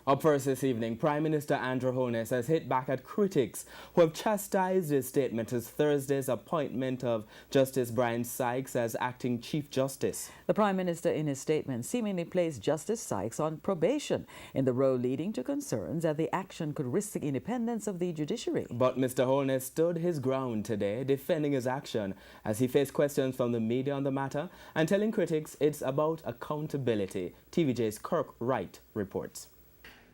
Up first this evening, Prime Minister Andrew Holness has hit back at critics who have chastised his statement as Thursday's appointment of Justice Brian Sykes as acting Chief Justice. The Prime Minister in his statement seemingly placed Justice Sykes on probation in the role, leading to concerns that the action could risk the independence of the judiciary. But Mr. Holness stood his ground today, defending his action as he faced questions from the media on the matter and telling critics it's about accountability. TVJ's Kirk Wright reports.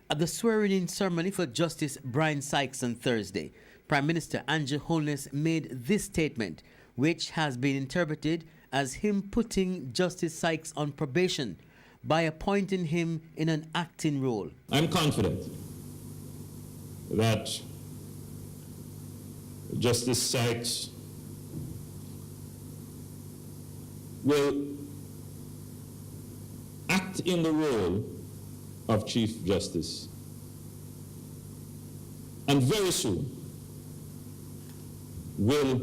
At the swearing-in ceremony for Justice Brian Sykes on Thursday, Prime Minister Andrew Holness made this statement, which has been interpreted as him putting Justice Sykes on probation by appointing him in an acting role. I'm confident that Justice Sykes will act in the role of Chief Justice, and very soon will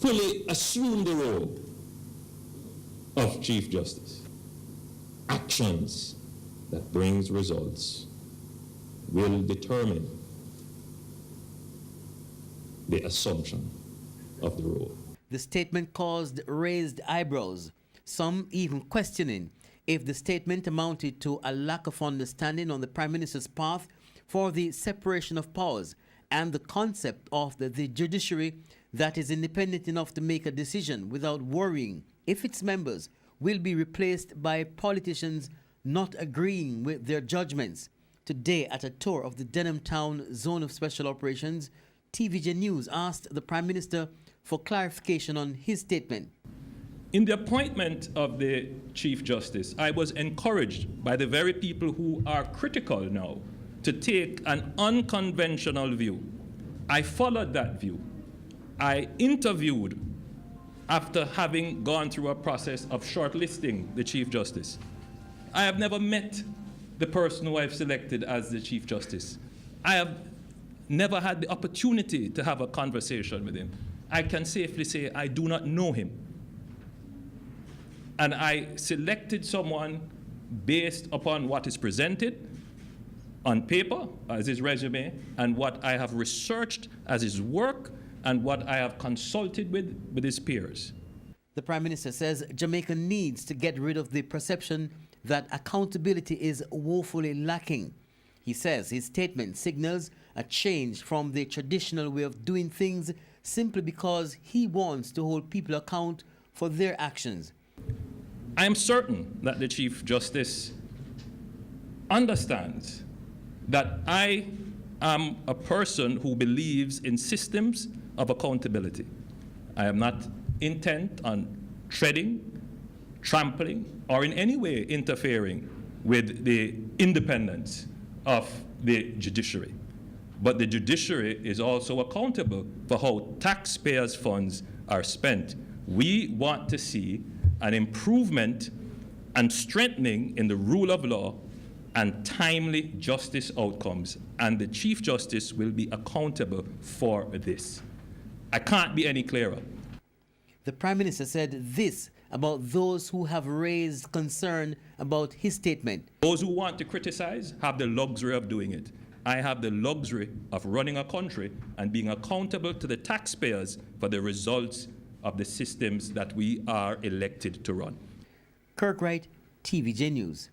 fully assume the role of Chief Justice. Actions that brings results will determine the assumption of the role. The statement caused raised eyebrows, some even questioning if the statement amounted to a lack of understanding on the Prime Minister's path for the separation of powers and the concept of the judiciary that is independent enough to make a decision without worrying if its members will be replaced by politicians not agreeing with their judgments. Today, at a tour of the Denham Town Zone of Special Operations, TVJ News asked the Prime Minister for clarification on his statement. In the appointment of the Chief Justice, I was encouraged by the very people who are critical now to take an unconventional view. I followed that view. I interviewed after having gone through a process of shortlisting the Chief Justice. I have never met the person who I've selected as the Chief Justice. I have never had the opportunity to have a conversation with him. I can safely say I do not know him. And I selected someone based upon what is presented on paper as his resume and what I have researched as his work and what I have consulted with his peers. The Prime Minister says Jamaica needs to get rid of the perception that accountability is woefully lacking. He says his statement signals a change from the traditional way of doing things simply because he wants to hold people account for their actions. I am certain that the Chief Justice understands that I am a person who believes in systems of accountability. I am not intent on treading, trampling, or in any way interfering with the independence of the judiciary. But the judiciary is also accountable for how taxpayers' funds are spent. We want to see an improvement and strengthening in the rule of law and timely justice outcomes, and the Chief Justice will be accountable for this. I can't be any clearer. The Prime Minister said this about those who have raised concern about his statement. Those who want to criticize have the luxury of doing it. I have the luxury of running a country and being accountable to the taxpayers for the results of the systems that we are elected to run. Kirk Wright, TVJ News.